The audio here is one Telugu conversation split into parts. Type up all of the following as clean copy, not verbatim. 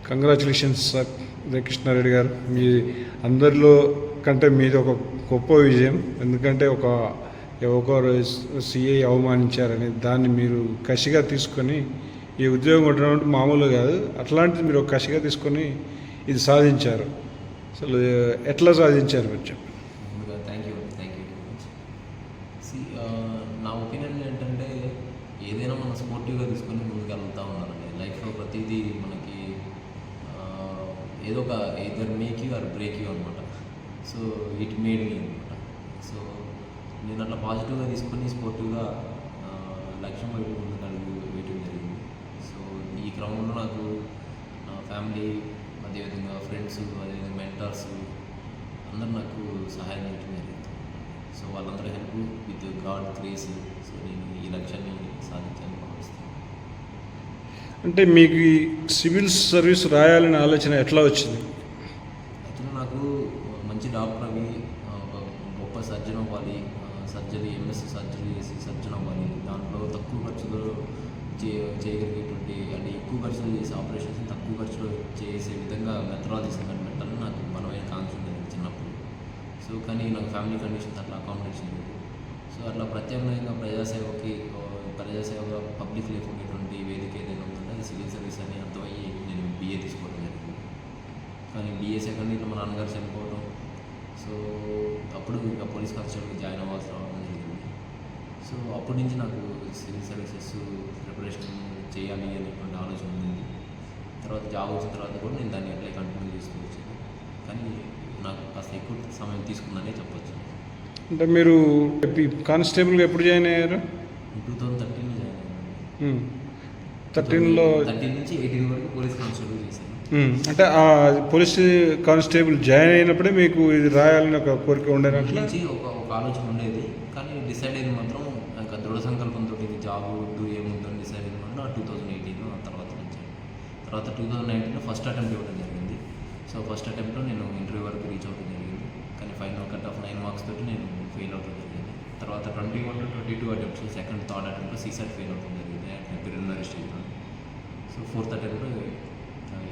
కంగ్రాచులేషన్స్ సార్ కృష్ణారెడ్డి గారు. మీ అందరిలో కంటే మీది ఒక గొప్ప విజయం. ఎందుకంటే ఒకరు సిఐ అవమానించారని దాన్ని మీరు కసిగా తీసుకొని ఈ ఉద్యోగం కొట్టడం మామూలు కాదు. అట్లాంటిది మీరు ఒక కసిగా తీసుకొని ఇది సాధించారు. అసలు ఎట్లా సాధించారు మీరు చెప్పండి. థ్యాంక్ యూ నా ఒపీనియన్ ఏంటంటే ఏదైనా మనం స్పోర్టివ్గా తీసుకొని ముందుకు వెళ్తూ ఉన్నారండి. లైఫ్లో ప్రతిదీ మనకి ఏదో ఒక ఇద్దరు make you or break you అనమాట. సో ఇట్ మేడ్ మీ అనమాట. సో నేను అట్లా పాజిటివ్గా తీసుకొని స్పోర్టివ్గా లక్ష్యం వైపు ముందుకు అడుగు వేయటం జరిగింది. సో ఈ క్రమంలో నాకు నా ఫ్యామిలీ, అదేవిధంగా ఫ్రెండ్స్, అదేవిధంగా మెంటర్స్ అందరూ నాకు సహాయం చేయడం జరిగింది. సో వాళ్ళందరూ help with God grace. So నేను ఈ లక్ష్యాన్ని సాధించాలని భావిస్తాను. అంటే మీకు ఈ సివిల్ సర్వీస్ రాయాలనే ఆలోచన ఎట్లా వచ్చింది? యాక్చువల్లీ నాకు మంచి డాక్టర్ అవి, గొప్ప సర్జన్ అవ్వాలి, సర్జరీ ఎంఎస్సి సర్జరీ చేసి సర్జన్ అవ్వాలి, దాంట్లో తక్కువ ఖర్చులో చేయగలిగేటువంటి అంటే ఎక్కువ ఖర్చులో చేసే ఆపరేషన్స్ తక్కువ ఖర్చులో చేసే విధంగా మెథడాలజీస్ కనిపెట్టాలని నాకు బలమైన కాన్సెప్ట్ ఉండేది చిన్నప్పుడు. సో కానీ నాకు ఫ్యామిలీ కండిషన్స్ అట్లా అకామిడేషన్ లేదు. సో అట్లా ప్రత్యామ్నాయంగా ప్రజాసేవగా పబ్లిక్ లైఫ్ ఉండేటువంటి వేదిక ఏదైనా ఉందంటే అది సివిల్ సర్వీస్ అని అర్థమయ్యి నేను బీఏ తీసుకోవడం జరిగింది. కానీ బీఏ సెకండ్ ఇయర్లో మా నాన్నగారు చనిపోవడం, సో అప్పుడు ఇంకా పోలీస్ కానిస్టేబుల్కి జాయిన్ అవ్వాల్సి రావడం జరిగింది. సో అప్పటి నుంచి నాకు సివిల్ సర్వీసెస్ ప్రిపరేషన్ చేయాలి అనేటువంటి ఆలోచన ఉంది. తర్వాత జాబ్ వచ్చిన తర్వాత కూడా నేను దాన్ని అట్లా కంటిన్యూ చేస్తూ వచ్చాను. కానీ నాకు కాస్త ఎక్కువ సమయం తీసుకుందనే చెప్పొచ్చు. అంటే మీరు కానిస్టేబుల్గా ఎప్పుడు జాయిన్ అయ్యారు? 2013 జాయిన్ అయ్యాను. 13 నుంచి 18 వరకు పోలీస్ కానిస్టేబుల్ చేశాను. అంటే ఆ పోలీస్ కానిస్టేబుల్ జాయిన్ అయినప్పుడే మీకు ఇది రాయాలని ఒక కోరిక ఉండేనట్లు నుంచి ఒక ఆలోచన ఉండేది. కానీ డిసైడ్ అయిన మాత్రం ఇంకా దృఢ సంకల్పంతో ఇది జాబ్ వద్దు ఏముందో అని డిసైడ్ అయిన మాత్రం 2018 తర్వాత నుంచి. తర్వాత 2019 ఫస్ట్ అటెంప్ట్ ఇవ్వడం జరిగింది. సో ఫస్ట్ అటెంప్ట్లో నేను ఇంటర్వ్యూ వరకు రీచ్ అవ్వడం జరిగింది. కానీ ఫైనల్ కట్ ఆఫ్ 9 మార్క్స్ తోటి నేను ఫెయిల్ అవ్వడం జరిగింది. తర్వాత 21 to 22 అటెంప్ట్స్ సెకండ్ థర్డ్ అటెంప్ట్లో సీసెట్ ఫెయిల్ అవ్వడం జరిగింది ప్రిలిమినరీ స్టేజ్లో. సో ఫోర్త్ అటెంప్ట్లో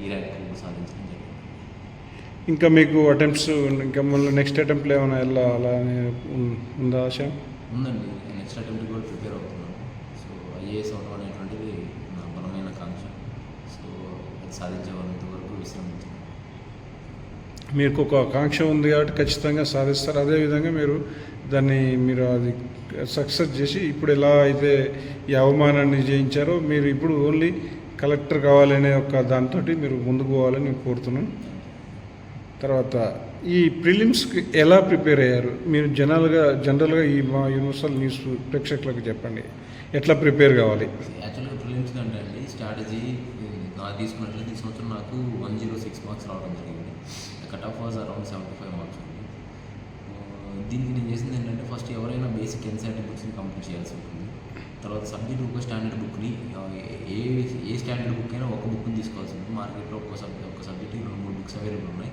ఈ ర్యాంక్ సాధించడం జరిగింది. ఇంకా మీకు అటెంప్ట్స్ ఇంకా మళ్ళీ నెక్స్ట్ అటెంప్ట్లో ఏమైనా అలానే ఉందా ఆశ? ఉందండి. నెక్స్ట్ అటెంప్ట్ కూడా ప్రిపేర్ అవుతున్నాను. సో ఐఏఎస్ అవడం అనేటువంటిది నా బలమైన కాంక్ష. సో అది సాధించేంత వరకు విశ్రమించాను. మీకు ఒక ఆకాంక్ష ఉంది కాబట్టి ఖచ్చితంగా సాధిస్తారు. అదేవిధంగా మీరు అది సక్సెస్ చేసి ఇప్పుడు ఎలా అయితే ఈ అవమానాన్ని జయించారో మీరు ఇప్పుడు ఓన్లీ కలెక్టర్ కావాలనే ఒక దాంతో మీరు ముందుకు పోవాలని నేను కోరుతున్నాను. తర్వాత ఈ ప్రిలిమ్స్కి ఎలా ప్రిపేర్ అయ్యారు మీరు? జనరల్గా ఈ మా యూనివర్సల్ న్యూస్ ప్రేక్షకులకు చెప్పండి, ఎట్లా ప్రిపేర్ కావాలి? యాక్చువల్గా ప్రిలిమ్స్ కంటే అండి స్ట్రాటజీ నాకు తీసుకున్నట్లయితే ఈ సంవత్సరం నాకు 106 మార్క్స్ రావడం జరిగింది. Cut off was around 75 marks ఉంది. దీనికి నేను చేసింది ఏంటంటే ఫస్ట్ ఎవరైనా బేసిక్ ఎన్సీఆర్టీ బుక్స్ని కంప్లీట్ చేయాల్సి ఉంటుంది. తర్వాత సబ్జెక్ట్ ఒక స్టాండర్డ్ బుక్ని ఏ స్టాండర్డ్ బుక్ అయినా ఒక బుక్ని తీసుకోవాల్సి ఉంటుంది. మార్కెట్లో ఒక సబ్జెక్ట్కి 2-3 బుక్స్ అవైలబుల్ ఉన్నాయి.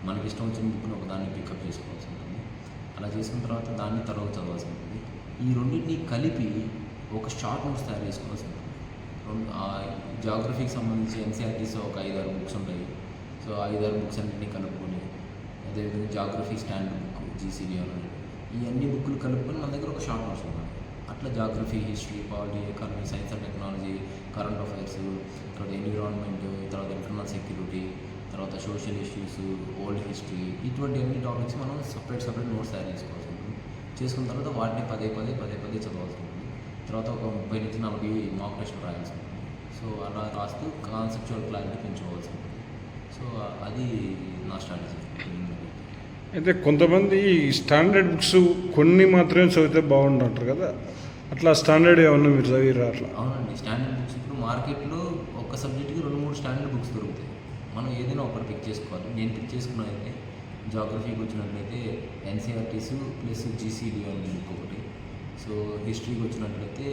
మనకి ఇష్టం వచ్చిన బుక్ని ఒక దాన్ని పికప్ చేసుకోవాల్సి ఉంటుంది. అలా చేసుకున్న తర్వాత దాన్ని తర్వాత చదవాల్సి ఉంటుంది. ఈ రెండింటిని కలిపి ఒక షార్ట్ నోట్స్ తయారు చేసుకోవాల్సి ఉంటుంది. జాగ్రఫీకి సంబంధించి ఎన్సీఆర్టీస్ ఒక 5-6 బుక్స్ ఉంటాయి. సో 5-6 బుక్స్ అన్నింటినీ కలుపుకొని, అదేవిధంగా జాగ్రఫీ స్టాండర్డ్ బుక్ జీసీడీ అనేది ఈ అన్ని బుక్లు కలుపుకొని మన దగ్గర ఒక షార్ట్ నోట్స్ ఉన్నాయి. అట్లా geography, history, polity, economy, science and technology, current affairs, తర్వాత ఎన్విరాన్మెంట్, తర్వాత ఇంటర్నల్ సెక్యూరిటీ, తర్వాత సోషల్ ఇష్యూస్, ఓల్డ్ హిస్టరీ, ఇటువంటి అన్ని టాపిక్స్ మనం సపరేట్ నోట్స్ తయారు చేసుకోవాల్సి ఉంటుంది. చేసుకున్న తర్వాత వాటిని పదే చదవాల్సి ఉంటుంది. తర్వాత ఒక 30-40 మాక్ టెస్ట్లు రాయాల్సి ఉంటుంది. సో అలా రాస్తూ కాన్సెప్చువల్ క్లారిటీ పెంచుకోవాల్సి ఉంటుంది. సో అది నా స్ట్రాటజీ. అయితే కొంతమంది స్టాండర్డ్ బుక్స్ కొన్ని మాత్రమే చదివితే బాగుంటుంటారు కదా, అట్లా స్టాండర్డ్ ఏమన్నా మీరు చదివిరా? అట్లా అవునండి. స్టాండర్డ్ బుక్స్ ఇప్పుడు మార్కెట్లో ఒక సబ్జెక్ట్కి 2-3 స్టాండర్డ్ బుక్స్ దొరుకుతాయి. మనం ఏదైనా ఒకటి పిక్ చేసుకోవాలి. నేను పిక్ చేసుకున్నదైతే జాగ్రఫీకి వచ్చినట్లయితే ఎన్సీఆర్టీస్ ప్లస్ జీసీడీ అని బుక్ ఒకటి. సో హిస్టరీకి వచ్చినట్లయితే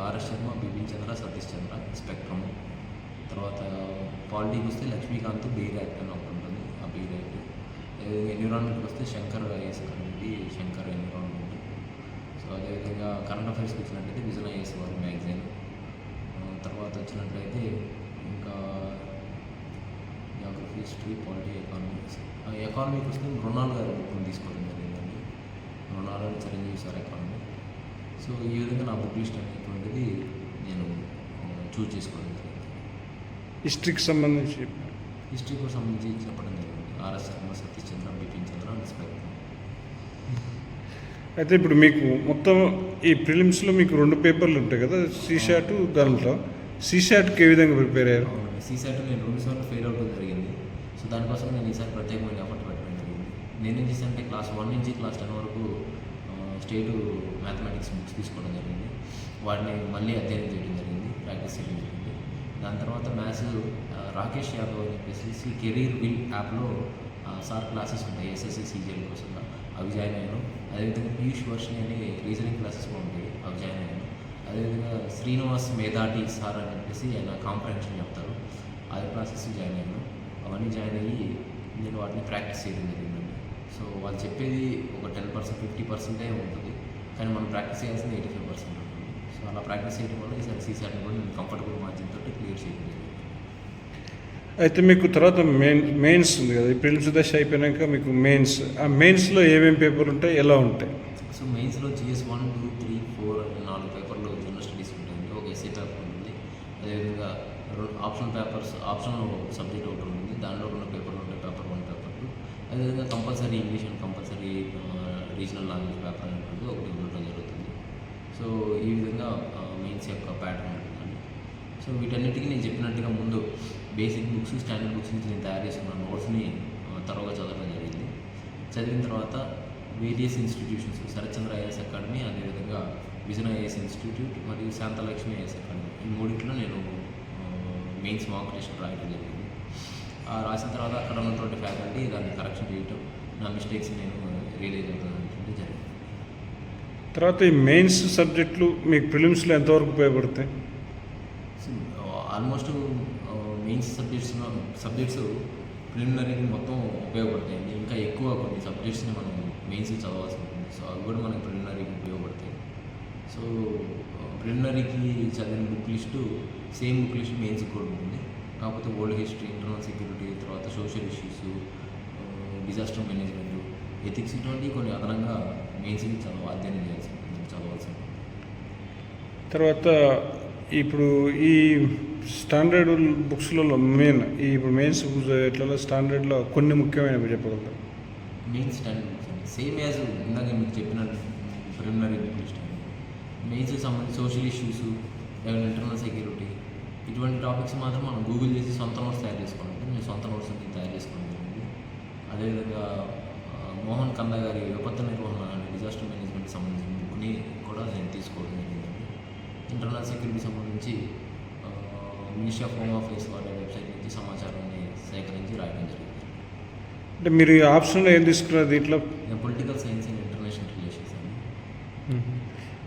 ఆర్ఎస్ శర్మ, బిపిన్ చంద్ర, సతీష్ చంద్ర, స్పెక్ట్రమ్. తర్వాత పాలిటీకి వస్తే లక్ష్మీకాంత్, బెయిర్ యాక్ట్ అని ఒకటి ఉంటుంది, ఆ బెయిర్ యాక్ట్. ఎన్విరాన్మెంట్కి వస్తే శంకర్ ఐఏఎస్ అనేది శంకర్ ఎన్విరాన్మెంట్. సో అదేవిధంగా కరెంట్ అఫైర్స్కి వచ్చినట్లయితే విజన్ ఐఏఎస్ వారి మ్యాగజైన్. తర్వాత వచ్చినట్లయితే ఇంకా జాగ్రఫీ, హిస్టరీ, పాలిటీ, ఎకానమిక్స్. ఎకానమీకి వస్తే మృణాల్ గారి బుక్ని తీసుకోవడం జరిగిందండి. మృణాల్ గారు చిరంజీవి సార్ ఎకానమీ. సో ఈ విధంగా నా బుక్ లిస్ట్ అనేటువంటిది నేను చూజ్ చేసుకోవడం జరిగింది. హిస్టరీకి సంబంధించి హిస్టరీకి సంబంధించి చెప్పడం జరిగింది. ఆర్ఎస్ శర్మ, సతీష్ చంద్ర, బిపిన్ చంద్ర, డిస్ప్లే. అయితే ఇప్పుడు మీకు మొత్తం ఈ ప్రిలిమ్స్లో మీకు 2 పేపర్లు ఉంటాయి కదా, సీశాట్ దాంట్లో. సీశాట్కి ఏ విధంగా ప్రిపేర్ అయ్యారు? అవునండి, సీసాట్ నేను 2 సార్లు ఫెయిల్ అవడం జరిగింది. సో దానికోసం నేను ఈసారి ప్రత్యేకమైన ఎఫర్ట్ పెట్టడం జరిగింది. నేనేం చేశానంటే క్లాస్ 1 నుంచి క్లాస్ 10 వరకు స్టేట్ మ్యాథమెటిక్స్ బుక్స్ తీసుకోవడం జరిగింది. వాటిని మళ్ళీ అధ్యయనం చేయడం జరిగింది, ప్రాక్టీస్ చేయడం జరిగింది. దాని తర్వాత మ్యాథ్స్ రాకేష్ యాదవ్ అని చెప్పేసి కెరీర్ విల్ యాప్లో సార్ క్లాసెస్ ఉంటాయి ఎస్ఎస్సి సీజీఎల్ కోసం, అవి జాయిన్ అయ్యాను. అదేవిధంగా పీయూష్ వర్షిని అని రీజనింగ్ క్లాసెస్ కూడా ఉంటాయి, అవి జాయిన్ అయ్యాను. అదేవిధంగా శ్రీనివాస్ మేధాటి సార్ అని చెప్పేసి ఆయన కాంప్రహెన్షన్ చెప్తారు, అది క్లాసెస్ జాయిన్ అయ్యాను. అవన్నీ జాయిన్ అయ్యి నేను వాటిని ప్రాక్టీస్ చేయడం జరిగిందండి. సో వాళ్ళు చెప్పేది ఒక 10%, 50% ఉంటుంది, కానీ మనం ప్రాక్టీస్ చేయాల్సింది 85% ఉంటుంది. సో అలా ప్రాక్టీస్ చేయడం వల్ల ఈసారి సీసాట్ని కూడా నేను కంఫర్టబుల్ మార్జిన్ తోటి క్లియర్ చేయడం జరిగింది. అయితే మీకు తర్వాత మెయిన్స్ ఉంది కదా, ఈ ప్రిలిమ్స్ దశ అయిపోయాక మీకు మెయిన్స్. ఆ మెయిన్స్లో ఏమేమి పేపర్లు ఉంటాయి, ఎలా ఉంటాయి? సో మెయిన్స్లో GS 1, 2, 3, 4 అనే 4 పేపర్లు జనరల్ స్టడీస్ ఉంటాయండి. ఒక ఎస్ఏ పేపర్ ఉంటుంది, అదేవిధంగా ఆప్షనల్ పేపర్స్, ఆప్షనల్ సబ్జెక్ట్ ఒకటి ఉంటుంది, దానిలో 2 పేపర్లు ఉంటాయి, పేపర్ 1, పేపర్ 2. అదేవిధంగా compulsory English and compulsory regional language paper అనేటువంటి ఒకటి ఉండటం జరుగుతుంది. సో ఈ విధంగా మెయిన్స్ యొక్క ప్యాటర్న్ ఉంటుందండి. సో వీటన్నిటికీ నేను చెప్పినట్టుగా ముందు బేసిక్ బుక్స్, స్టాండర్డ్ బుక్స్ నుంచి నేను తయారు చేసుకున్న నోట్స్ని త్వరగా చదవడం జరిగింది. చదివిన తర్వాత various institutions, Sarathchandra IAS academy, అదేవిధంగా విజన్ ఐఏఎస్ ఇన్స్టిట్యూట్ మరియు శాంతలక్ష్మి ఐఏఎస్ అకాడమీ, ఈ మూడింటిలో నేను మెయిన్స్ మాక్ టెస్ట్ రాయడం జరిగింది. రాసిన తర్వాత అక్కడ ఉన్నటువంటి ఫ్యాకల్టీ దాన్ని కరెక్షన్ చేయటం, నా మిస్టేక్స్ నేను రియలైజ్ అవుతాను జరిగింది. తర్వాత ఈ మెయిన్స్ సబ్జెక్టులు మీకు ప్రిలిమ్స్లో ఎంతవరకు ఉపయోగపడతాయి? ఆల్మోస్ట్ మెయిన్స్ సబ్జెక్ట్స్ ప్రిలిమినరీకి మొత్తం ఉపయోగపడతాయండి. ఇంకా ఎక్కువ కొన్ని సబ్జెక్ట్స్ని మనం మెయిన్స్కి చదవాల్సి ఉంటుంది. సో అవి కూడా మనకి ప్రిలిమినరీకి ఉపయోగపడతాయి. సో ప్రిలిమినరీకి చదివిన book list same book list మెయిన్స్కి కూడా ఉంటుంది. కాకపోతే వరల్డ్ హిస్టరీ, ఇంటర్నల్ సెక్యూరిటీ, తర్వాత social issues, disaster management, ethics, ఇటువంటి కొన్ని అదనంగా మెయిన్స్కి అధ్యయనం చేయాల్సి ఉంటుంది, చదవాల్సి ఉంటుంది. తర్వాత ఇప్పుడు ఈ స్టాండర్డ్ బుక్స్లలో మెయిన్ ఇప్పుడు మెయిన్స్ బుక్స్ ఎట్లా స్టాండర్డ్లో కొన్ని ముఖ్యమైనవి చెప్పగలుగుతారు? మెయిన్ స్టాండర్డ్ బుక్స్ అండి, సేమ్ యాజ్ ఇందాక మీకు చెప్పిన ప్రిలిమినరీ బుక్ లిస్ట్ అండి. మెయిన్స్కి సంబంధించి సోషల్ ఇష్యూస్, ఇంటర్నల్ సెక్యూరిటీ, ఇటువంటి టాపిక్స్ మాత్రం మనం గూగుల్ చేసి సొంత నోట్స్ తయారు చేసుకోవాలి. నేను సొంత నోట్స్ అన్ని తయారు చేసుకోవడం జరిగింది. అదేవిధంగా మోహన్ కంద గారి విపత్తు నిర్వహణ అండ్ డిజాస్టర్ మేనేజ్మెంట్కి సంబంధించిన బుక్ని కూడా నేను తీసుకోవడం జరిగిందండి. ఇంటర్నల్ సెక్యూరిటీ సంబంధించి మినిస్ట్రీ ఆఫ్ హోమ్ అఫేర్స్ వారి వెబ్సైట్ నుంచి సమాచారాన్ని సేకరించి రాయడం జరిగింది. అంటే మీరు ఈ ఆప్షన్లో ఏం తీసుకున్నారు దీంట్లో? Political science and international relations అండి.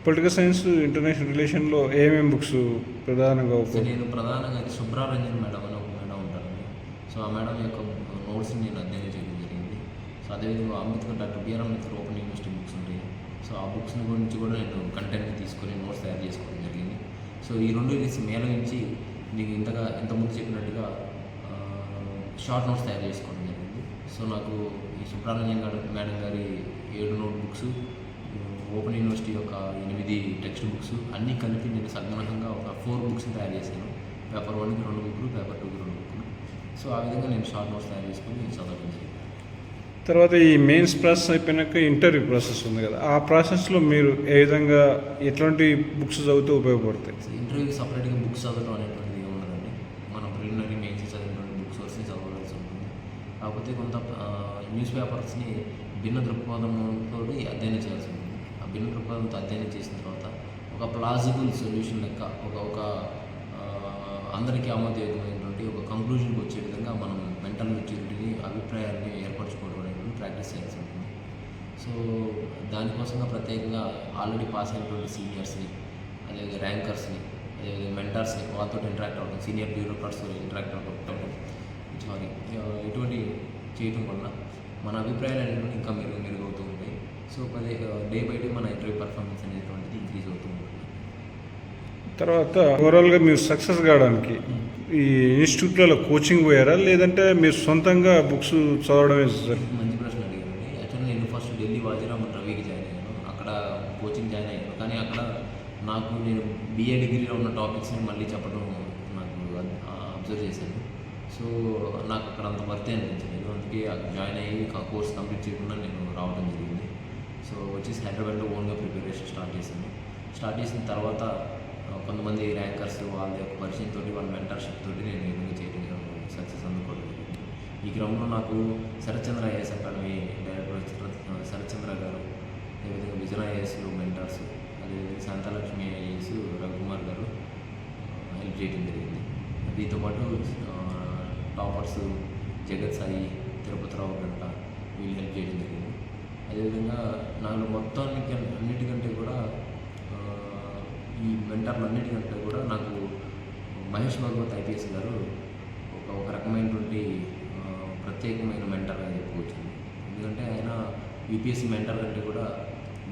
పొలిటికల్ సైన్స్, ఇంటర్నేషనల్ రిలేషన్లో ఏమేమి బుక్స్ ప్రధానంగా? నేను ప్రధానంగా సుబ్రారంజన్ మేడం అని ఒక మేడం ఉంటారండి. సో ఆ మేడం యొక్క నోట్స్ని నేను అధ్యయనం చేయడం జరిగింది. సో అదేవిధంగా Ambedkar, doctor BR Ambedkar open university books ఉంటాయి. సో ఆ బుక్స్ గురించి కూడా నేను కంటెంట్ని తీసుకొని నోట్స్ తయారు చేసుకోవడం జరిగింది. సో ఈ రెండు మేళవించి మీకు ఇంతకుముందు చెప్పినట్టుగా షార్ట్ నోట్స్ తయారు చేసుకోవడం జరిగింది. సో నాకు ఈ సుబ్రహ్మణ్యం మేడం గారి 7 నోట్ బుక్స్, ఓపెన్ యూనివర్సిటీ యొక్క 8 టెక్స్ట్ బుక్స్ అన్నీ కలిపి నేను సంగ్రహంగా ఒక 4 బుక్స్ని తయారు చేశాను. పేపర్ 1కి 2 బుక్లు, పేపర్ 2కి 2 బుక్లు. సో ఆ విధంగా నేను షార్ట్ నోట్స్ తయారు చేసుకొని చదవడం జరిగింది. తర్వాత ఈ మెయిన్స్ ప్రాసెస్ అయిపోయినాక ఇంటర్వ్యూ ప్రాసెస్ ఉంది కదా, ఆ ప్రాసెస్లో మీరు ఏ విధంగా ఎట్లాంటి బుక్స్ చదివితే ఉపయోగపడతాయి? ఇంటర్వ్యూకి సపరేట్గా బుక్స్ చదవడం అనేటువంటిది ఉండదండి. మనం ప్రిలిమినరీ మెయిన్స్ చదివినటువంటి బుక్స్ వస్తే చదవాల్సి ఉంటుంది. కాకపోతే కొంత న్యూస్ పేపర్స్ని భిన్న దృక్పథంతో అధ్యయనం చేయాల్సి ఉంటుంది. ఆ భిన్న దృక్పథంతో అధ్యయనం చేసిన తర్వాత ఒక ప్లాజిబుల్ సొల్యూషన్ లెక్క ఒక అందరికీ ఆమోదయోగ్యమైనటువంటి ఒక కంక్లూజన్కి వచ్చే విధంగా మనం మెంటల్ మెచ్యూరిటీని, అభిప్రాయాన్ని ఏర్పరచుకోవడం అనేటువంటి ప్రాక్టీస్ చేయాల్సి ఉంటుంది. సో దానికోసంగా ప్రత్యేకంగా ఆల్రెడీ పాస్ అయినటువంటి సీనియర్స్ని, అదేవిధంగా ర్యాంకర్స్ని, అదేవిధంగా మెంటర్స్ని, వాళ్ళతో ఇంటరాక్ట్ అవ్వడం, సీనియర్ బ్యూరోక్రాట్స్తో ఇంటరాక్ట్ అవ్వడం, ఇటువంటి చేయటం వల్ల మన అభిప్రాయాలు అనేటువంటి ఇంకా మెరుగవుతూ ఉంటాయి. సో డే బై డే మన ఇంటర్వ్యూ పర్ఫార్మెన్స్ అనేటువంటిది ఇంక్రీజ్ అవుతూ ఉంటుంది. తర్వాత ఓవరాల్గా మీరు సక్సెస్ కావడానికి ఈ ఇన్స్టిట్యూట్లలో కోచింగ్ పోయారా, లేదంటే మీరు సొంతంగా బుక్స్ చదవడమే సార్? మంచి ప్రశ్న అడిగారండి. యాక్చువల్లీ నేను ఫస్ట్ ఢిల్లీ వాజీరామన్ రవికి జాయిన్ అయ్యాను. అక్కడ కోచింగ్ జాయిన్ అయ్యాను. కానీ అక్కడ నాకు నేను BA డిగ్రీలో ఉన్న టాపిక్స్ని మళ్ళీ చెప్పడం నాకు అబ్జర్వ్ చేశాను. సో నాకు అక్కడ అంత వర్తే అనిపించలేదు. అందుకే అక్కడ జాయిన్ అయ్యి ఆ కోర్స్ కంప్లీట్ చేయకుండా నేను రావడం జరిగింది. సో వచ్చేసి హైదరాబాద్లో ఓన్గా ప్రిపరేషన్ స్టార్ట్ చేసిన తర్వాత కొంతమంది ర్యాంకర్స్ వాళ్ళ యొక్క పరిచయంతో వాళ్ళ మెంటర్షిప్ తోటి నేను ఏమైనా చేయడం సక్సెస్ అందుకోవడం జరిగింది. ఈ క్రమంలో నాకు Sarathchandra IAS academy director Sarathchandra garu, అదేవిధంగా విజయ్ ఐఏఎస్లో మెంటర్స్, అదేవిధంగా శాంతాలక్ష్మి ఐఏఎస్ రవికుమార్ గారు హెల్ప్ చేయడం జరిగింది. దీంతో పాటు టాపర్స్ జగత్ సాయి, తిరుపతిరావు గంట వీళ్ళు హెల్ప్ చేయడం జరిగింది. అదేవిధంగా నాకు మొత్తానికి అన్నిటికంటే కూడా ఈ మెంటర్లు అన్నిటికంటే కూడా నాకు మహేష్ భగవత్ IPS గారు ఒక రకమైనటువంటి ప్రత్యేకమైన మెంటర్గా చెప్పుకోవచ్చు. ఎందుకంటే ఆయన UPSC మెంటర్ కంటే కూడా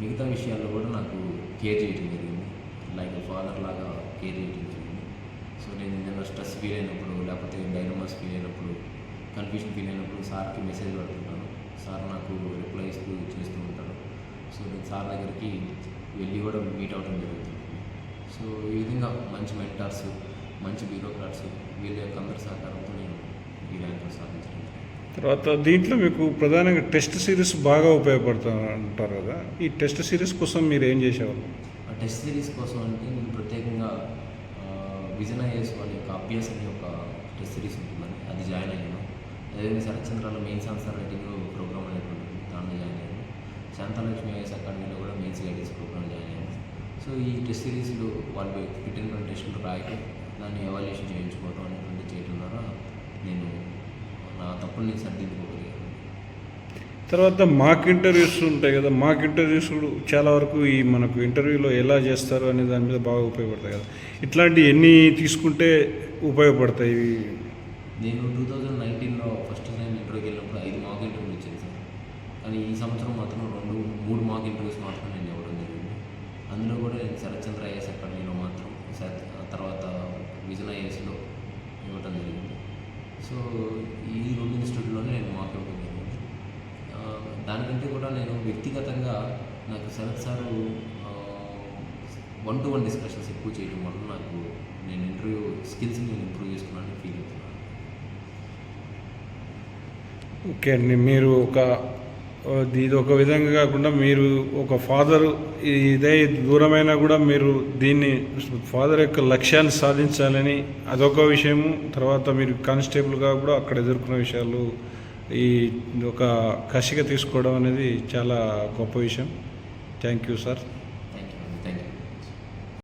మిగతా విషయాల్లో కూడా నాకు కేర్ చేయడం జరిగింది. లైక్ ఫాదర్ లాగా కేర్ చేయడం జరిగింది. సో నేను ఏదైనా స్ట్రెస్ ఫీల్ అయినప్పుడు, లేకపోతే డైనమస్ ఫీల్ అయినప్పుడు, కన్ఫ్యూషన్ ఫీల్ అయినప్పుడు సార్కి మెసేజ్ పెడుతుంటాను. సార్ నాకు రిప్లై చేస్తూ ఉంటారు. సో నేను సార్ దగ్గరికి వెళ్ళి కూడా మీట్ అవ్వడం జరుగుతుంది. సో ఈ విధంగా మంచి మెంటర్స్, మంచి బ్యూరోక్రాట్స్ వీళ్ళ యొక్క అందరి సహకారంతో నేను ఈ ర్యాంకులు సాధించడం. తర్వాత దీంట్లో మీకు ప్రధానంగా టెస్ట్ సిరీస్ బాగా ఉపయోగపడుతుంది అంటారు కదా, ఈ టెస్ట్ సిరీస్ కోసం మీరు ఏం చేసేవాళ్ళు? ఆ టెస్ట్ సిరీస్ కోసం అంటే నేను ప్రత్యేకంగా విజన్ ఐఏఎస్ వాళ్ళ యొక్క అభ్యాస్ అనే ఒక టెస్ట్ సిరీస్ ఉంటుందని అది జాయిన్ అయ్యాను. అదేవిధంగా శరత్చంద్రలో మెయిన్స్ ఆన్సర్ రైటింగ్ ప్రోగ్రామ్ అనేటువంటి దాంట్లో జాయిన్ అయ్యాను. శాంతాలక్ష్మి ఐఏఎస్ అకాడమీలో కూడా మెయిన్స్ గైడెన్స్ ప్రోగ్రామ్ జాయిన్ అయ్యాను. సో ఈ టెస్ట్ సిరీస్లో వాళ్ళు రిటర్న్ టెస్టులు రాయటం, దాన్ని ఎవాల్యుయేషన్ చేయించుకోవడం అనేటువంటి చేయడం ద్వారా నేను నా తప్పుని సరిదిద్దుకోగలిగాను. తర్వాత మాక్ ఇంటర్వ్యూస్ ఉంటాయి కదా, మాక్ ఇంటర్వ్యూస్ చాలా వరకు ఈ మనకు ఇంటర్వ్యూలో ఎలా చేస్తారు అనే దాని మీద బాగా ఉపయోగపడతాయి కదా, ఇట్లాంటి ఎన్ని తీసుకుంటే ఉపయోగపడతాయి? నేను 2019లో ఫస్ట్ టైం ఇంటర్వ్యూకి వెళ్ళినప్పుడు 5 మాక్ ఇంటర్వ్యూలు ఇచ్చాను సార్. కానీ ఈ సంవత్సరం మాత్రం 3 మాక్ ఇంటర్వ్యూస్ మాత్రం నేను ఇవ్వడం జరిగింది. అందులో కూడా నేను శరత్చంద్ర ఐఏఎస్ అకాడమీలో మాత్రం, తర్వాత విజన్ ఐఏఎస్లో ఇవ్వడం జరిగింది. సో ఈ 2 ఇన్స్టిట్యూట్లోనే నేను మాక్ ఇవ్వడం జరిగింది. దానికంటే కూడా నేను వ్యక్తిగతంగా నాకు శరత్ సారు 1-to-1 డిస్కషన్స్ ఎక్కువ చేయడం వల్ల నాకు నేను ఇంటర్వ్యూ స్కిల్స్ని నేను ఇంప్రూవ్ చేసుకున్నాను ఫీల్ అవుతున్నాను. ఓకే అండి, మీరు ఇది ఒక విధంగా కాకుండా మీరు ఒక ఫాదర్ ఇదే దూరమైనా కూడా మీరు దీన్ని ఫాదర్ యొక్క లక్ష్యాన్ని సాధించాలని అదొక విషయము. తర్వాత మీరు కానిస్టేబుల్గా కూడా అక్కడ ఎదుర్కొన్న విషయాలు ఈ ఒక కసిగా తీసుకోవడం అనేది చాలా గొప్ప విషయం. Thank you sir.